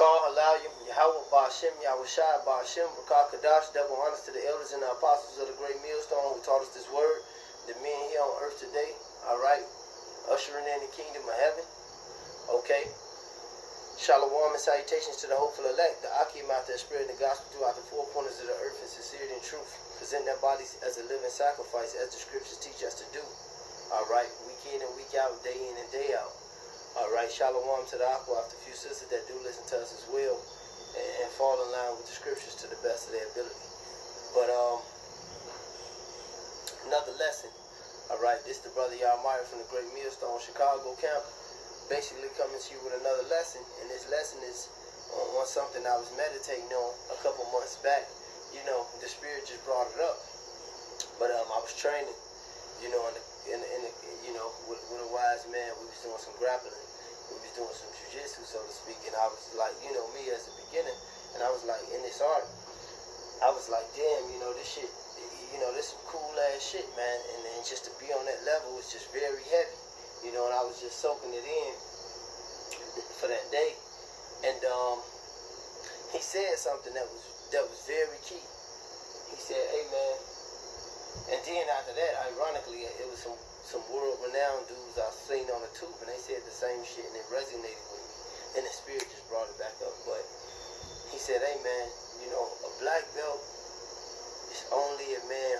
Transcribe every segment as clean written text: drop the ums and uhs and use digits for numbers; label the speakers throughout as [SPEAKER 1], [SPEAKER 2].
[SPEAKER 1] Call Halayim, Yahweh Ba'Shem, Yahweh Shai Ba'Shem, Rakah Kadash, double honors to the elders and the apostles of the great millstone who taught us this word, the men here on earth today, alright, ushering in the kingdom of heaven, okay. Shalom and salutations to the hopeful elect, the Akim out there spreading the gospel throughout the four corners of the earth in sincerity and truth, present their bodies as a living sacrifice as the scriptures teach us to do, alright, week in and week out, day in and day out. Alright, shalom to the Aqua, after a few sisters that do listen to us as well and fall in line with the scriptures to the best of their ability. But another lesson. Alright, this is the brother Yahweh from the great millstone Chicago camp, basically coming to you with another lesson, and this lesson is on something I was meditating on a couple months back. You know, the spirit just brought it up, but I was training, you know, in the you know, with a wise man. We was doing some grappling. We was doing some jiu-jitsu, so to speak, and I was like, you know, me as a beginner, and I was like, in this art, I was like, damn, you know, this shit, you know, this some cool ass shit, man, and just to be on that level was just very heavy, you know, and I was just soaking it in for that day, and he said something that was very key. He said, hey, man, and then after that, ironically, it was some world-renowned dudes I seen on the tube, and they said the same shit, and it resonated with me, and the spirit just brought it back up. But he said, hey, man, you know, a black belt is only a man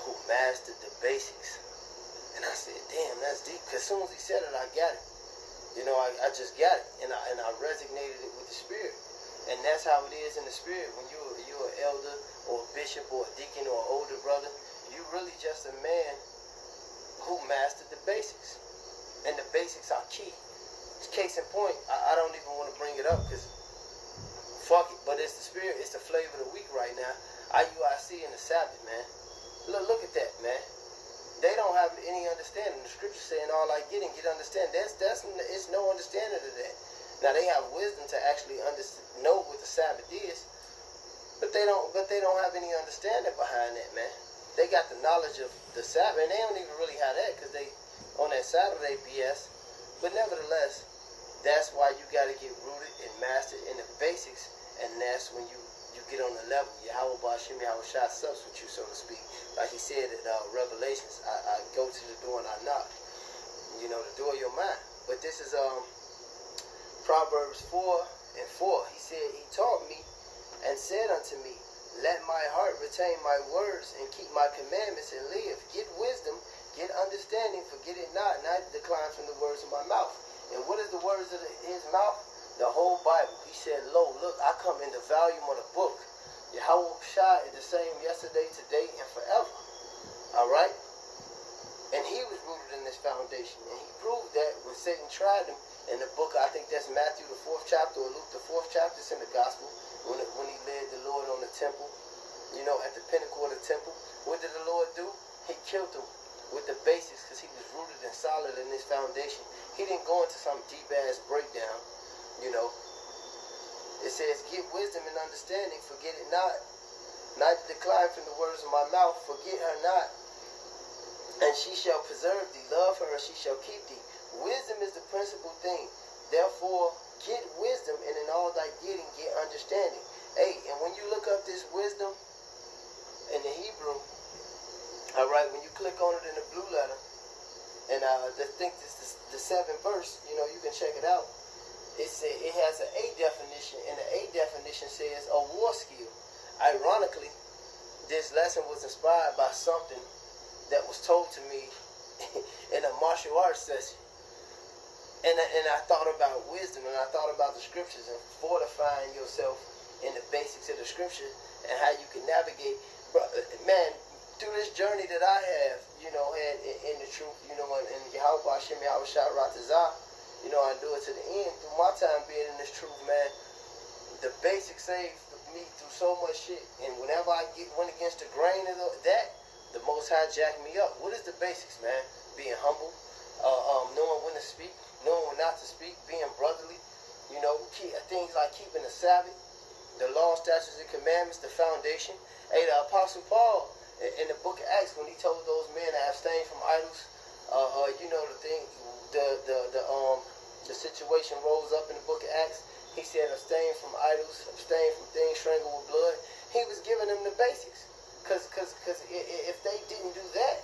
[SPEAKER 1] who mastered the basics. And I said, damn, that's deep, because as soon as he said it, I got it. You know, I just got it, and I resonated it with the spirit. And that's how it is in the spirit. When you're an elder or a bishop or a deacon or an older brother, you're really just a man who mastered the basics. And the basics are key. Case in point, I don't even want to bring it up because fuck it, but it's the spirit, it's the flavor of the week right now. IUIC and the Sabbath, man. Look at that, man. They don't have any understanding. The scripture saying all I get understand. It's no understanding of that. Now they have wisdom to actually know what the Sabbath is, but they don't have any understanding behind that, man. They got the knowledge of the Sabbath, and they don't even really have that because they on that Saturday BS. But nevertheless, that's why you got to get rooted and mastered in the basics, and that's when you get on the level. Yahweh Ba'Shem, Yahweh Shai sups with you, so to speak. Like he said in Revelations, I go to the door and I knock. You know, the door of your mind. But this is Proverbs 4:4. He said, he taught me and said unto me, let my heart retain my words and keep my commandments and live. Get wisdom, get understanding, forget it not decline from the words of my mouth. And what is the words of his mouth? The whole Bible. He said, lo, look, I come in the volume of the book. Yahweh Shai is the same yesterday, today, and forever. Alright? And he was rooted in this foundation. And he proved that when Satan tried him in the book, I think that's Matthew the 4th chapter or Luke the 4th chapter. It's in the gospel. When he led the Lord on the temple, you know, at the pinnacle of the temple, what did the Lord do? He killed him with the basics because he was rooted and solid in this foundation. He didn't go into some deep-ass breakdown, you know. It says, get wisdom and understanding, forget it not to decline from the words of my mouth, forget her not. And she shall preserve thee, love her, and she shall keep thee. Wisdom is the principal thing. Therefore, get wisdom, and in all thy getting, get understanding. Hey, and when you look up this wisdom in the Hebrew, all right, when you click on it in the blue letter, and I think this is the 7th verse, you know, you can check it out. It has an A definition, and the A definition says a war skill. Ironically, this lesson was inspired by something that was told to me in a martial arts session. And I thought about wisdom, and I thought about the scriptures and fortifying yourself in the basics of the scripture and how you can navigate. Man, through this journey that I have, you know, had in the truth, you know, and Yahweh Ba'Shem, Yahweh Shai Ratazah, you know, I do it to the end. Through my time being in this truth, man, the basics saved me through so much shit. And whenever I went against the grain of that, the Most High jacked me up. What is the basics, man? Being humble, knowing when to speak, knowing when not to speak, being brotherly, you know, things like keeping the Sabbath, the law, statutes, and commandments, the foundation. Hey, the Apostle Paul, in the book of Acts, when he told those men to abstain from idols, you know, the thing, The situation rose up in the book of Acts. He said, abstain from idols, abstain from things strangled with blood. He was giving them the basics. Because if they didn't do that,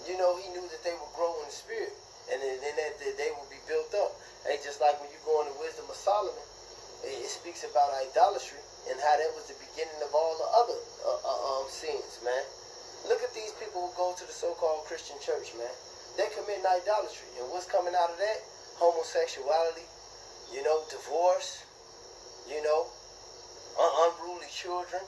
[SPEAKER 1] you know, he knew that they would grow in the spirit. And then that they would be built up. Hey, just like when you go in the wisdom of Solomon, it speaks about idolatry and how that was the beginning of all the other sins, man. Look at these people who go to the so-called Christian church, man. They're committing idolatry. And what's coming out of that? Homosexuality, you know, divorce, you know, unruly children,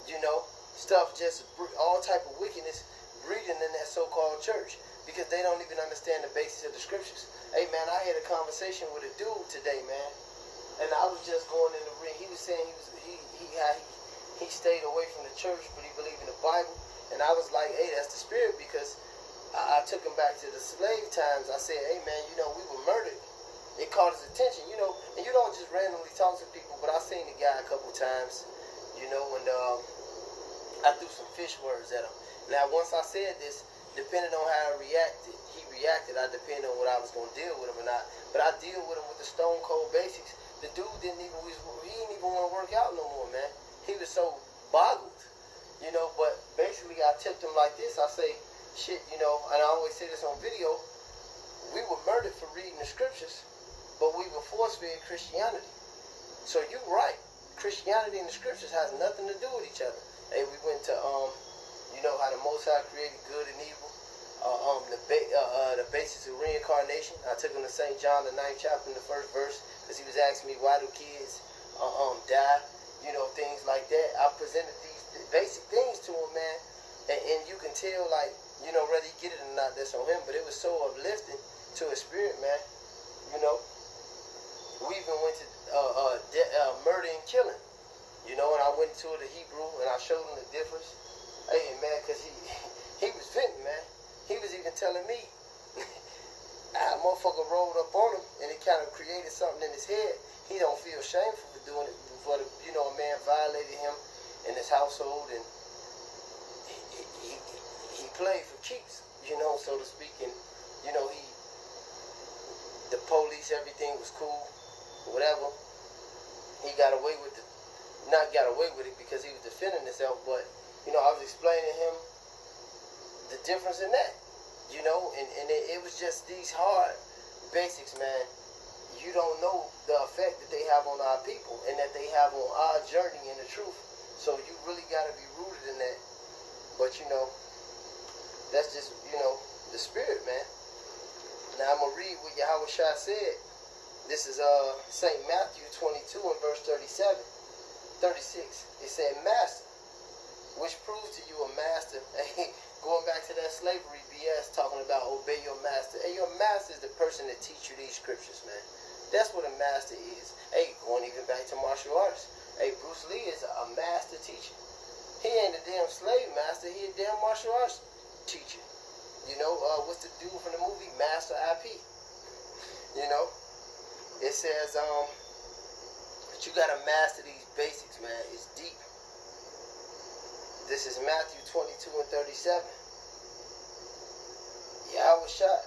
[SPEAKER 1] you know, stuff, just all type of wickedness breeding in that so-called church because they don't even understand the basis of the scriptures. Hey, man, I had a conversation with a dude today, man, and I was just going in the ring. He was saying he stayed away from the church, but he believed in the Bible, and I was like, hey, that's the spirit, because I took him back to the slave times. I said, hey, man, you know, we were murdered. It caught his attention, you know, and you don't just randomly talk to people, but I seen the guy a couple times, you know, and I threw some fish words at him. Now, once I said this, depending on how he reacted, I depended on what I was going to deal with him or not. But I deal with him with the stone cold basics. The dude he didn't even want to work out no more, man. He was so boggled, you know, but basically I tipped him like this. I say, shit, you know, and I always say this on video, we were murdered for reading the scriptures, but we were force-fed Christianity. So you're right. Christianity and the scriptures has nothing to do with each other. Hey, we went to, you know, how the Most High created good and evil, the basis of reincarnation. I took him to St. John, the 9th chapter, in the 1st verse, because he was asking me, why do kids die? You know, things like that. I presented these basic things to him, man, and you can tell, like, you know, whether he get it or not, that's on him, but it was so uplifting to his spirit, man. You know, we even went to murder and killing, you know, and I went to the Hebrew and I showed him the difference. Hey, man, because he was venting, man. He was even telling me, a motherfucker rolled up on him and it kind of created something in his head. He don't feel shameful for doing it, for the, you know, a man violated him in his household, and he played for keeps, you know, so to speak, and, you know, the police, everything was cool, whatever. He got away with it, not got away with it because he was defending himself, but, you know, I was explaining to him the difference in that, you know, and it was just these hard basics, man. You don't know the effect that they have on our people and that they have on our journey in the truth. So you really got to be rooted in that. But, you know, that's just, you know, the spirit, man. Now I'm going to read what Yahweh Shai said. This is St. Matthew 22 and verse 36. It said, Master, which proves to you a master. Going back to that slavery BS, talking about obey your master. Hey, your master is the person that teach you these scriptures, man. That's what a master is. Hey, going even back to martial arts. Hey, Bruce Lee is a master teacher. He ain't a damn slave master. He a damn martial arts teacher. You know, what's the dude from the movie? Master IP. You know, it says, that you got to master these basics, man. It's deep. This is Matthew 22 and 37. Yahweh Shai,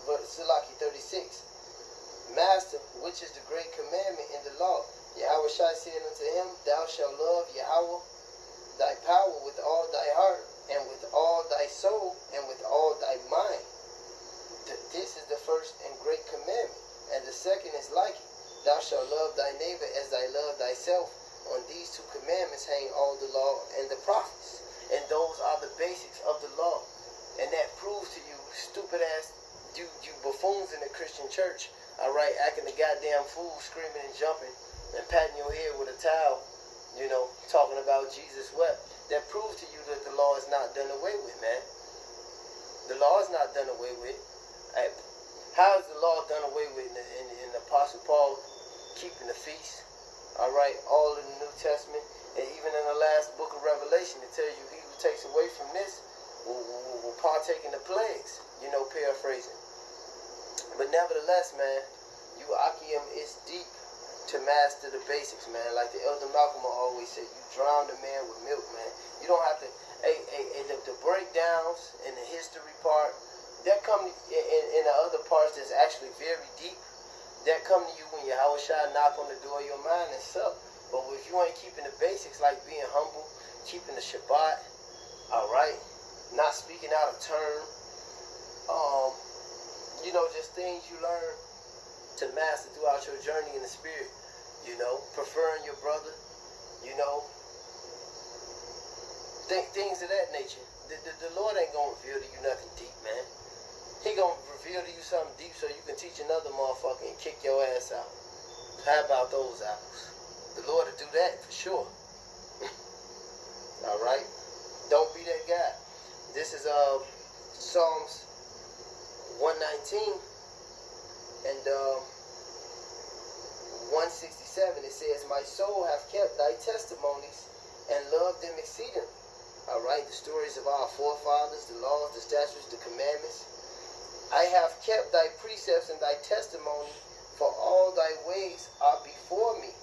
[SPEAKER 1] Silaki 36. Master, which is the great commandment in the law? Yahweh Shai said unto him, Thou shalt love Yahweh thy power with all thy heart, and with all thy soul, and with all thy mind. This is the first and great commandment, and the second is like it. Thou shalt love thy neighbor as thy love thyself. On these two commandments hang all the law and the prophets. And those are the basics of the law. And that proves to you, stupid ass, you buffoons in the Christian church, all right, acting a goddamn fool, screaming and jumping, and patting your head with a towel, you know, talking about Jesus wept. That proves to you that the law is not done away with, man. The law is not done away with. How is the law done away with in the Apostle Paul keeping the feast? All right, all in the New Testament, and even in the last book of Revelation, it tells you he who takes away from this will partake in the plagues, you know, paraphrasing. But nevertheless, man, you Akim, is deep to master the basics, man. Like the Elder Malcolm always said, you drown the man with milk, man. You don't have to, the breakdowns and the history part, that come in the other parts that's actually very deep. That come to you when Yahweh Shai knock on the door of your mind and stuff. But if you ain't keeping the basics, like being humble, keeping the Shabbat, all right, not speaking out of turn, you know, just things you learn to master throughout your journey in the spirit, you know, preferring your brother, you know, things of that nature. The Lord ain't gonna reveal to you nothing deep, man. He gonna reveal to you something deep so you can teach another motherfucker and kick your ass out. How about those apples? The Lord will do that for sure. All right? Don't be that guy. This is Psalms 119 and 167. It says, "My soul hath kept thy testimonies and loved them exceedingly." All right? The stories of our forefathers, the laws, the statutes, the commandments. "I have kept thy precepts and thy testimony, for all thy ways are before me.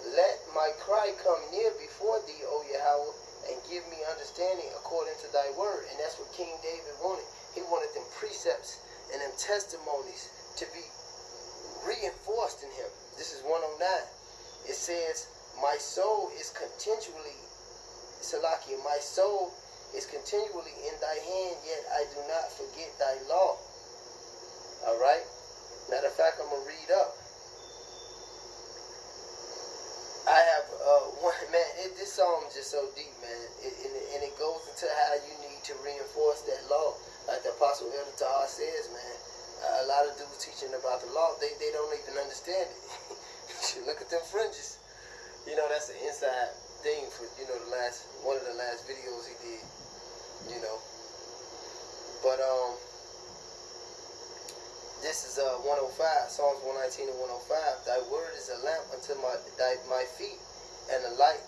[SPEAKER 1] Let my cry come near before thee, O Yahweh, and give me understanding according to thy word." And that's what King David wanted. He wanted them precepts and them testimonies to be reinforced in him. This is 109. It says, "My soul is continually," Salakia, "my soul is continually in thy hand, yet I do not forget thy law." All right? Matter of fact, I'm going to read up. I have one, man, this song is just so deep, man. And it goes into how you need to reinforce that law. Like the Apostle Elder Tahar says, man, a lot of dudes teaching about the law, they don't even understand it. You look at them fringes. You know, that's an inside thing for, you know, one of the last videos he did. You know, but this is 105, Psalms 119 and 105. "Thy word is a lamp unto my feet, and a light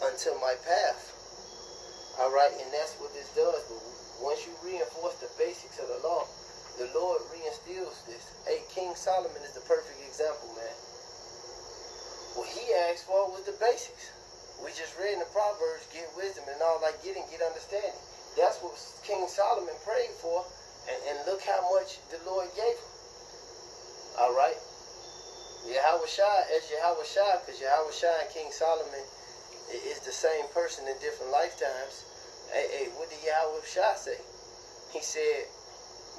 [SPEAKER 1] unto my path." All right, and that's what this does. But once you reinforce the basics of the law, the Lord reinstills this. Hey, King Solomon is the perfect example, man. What he asked for was the basics. We just read in the Proverbs, "Get wisdom, and all thy getting, get understanding." That's what King Solomon prayed for, and look how much the Lord gave him. All right? Yahweh Shai, as Yahweh Shai, because Yahweh Shai and King Solomon is the same person in different lifetimes. Hey, what did Yahweh Shai say? He said,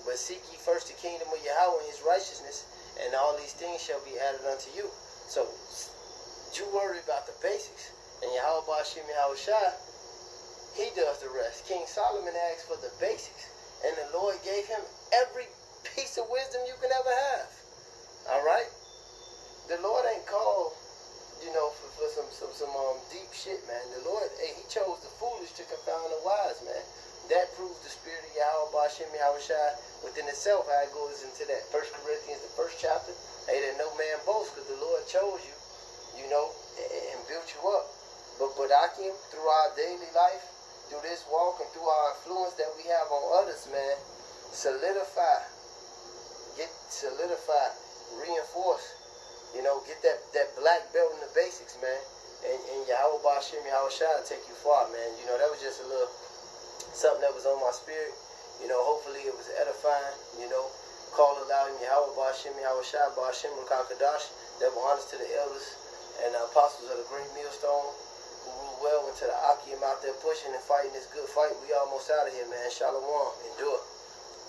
[SPEAKER 1] "But seek ye first the kingdom of Yahweh and his righteousness, and all these things shall be added unto you." So, you worry about the basics. And Yahweh Ba'ashim Yahweh Shai, he does the rest. King Solomon asked for the basics, and the Lord gave him every piece of wisdom you can ever have. All right? The Lord ain't called, you know, for some deep shit, man. The Lord, hey, he chose the foolish to confound the wise, man. That proves the spirit of Yahweh Ba'ashim Yahweh Shai within itself, how it goes into that 1 Corinthians, the 1st chapter. Hey, that no man boasts, because the Lord chose you, you know, and built you up. But Akim, through our daily life, through this walk and through our influence that we have on others, man, solidify, reinforce, you know, get that black belt in the basics, man. And Yahweh Ba'ashim Yahweh Shai will take you far, man. You know, that was just a little something that was on my spirit. You know, hopefully it was edifying, you know. Call aloud in Yahweh Ba'ashim Yahweh Shai Ba'ashim Rakakadash, that were honest to the elders and the apostles of the great millstone, who rule well into the Akim out there pushing and fighting this good fight. We almost out of here, man. Shalom. Endure.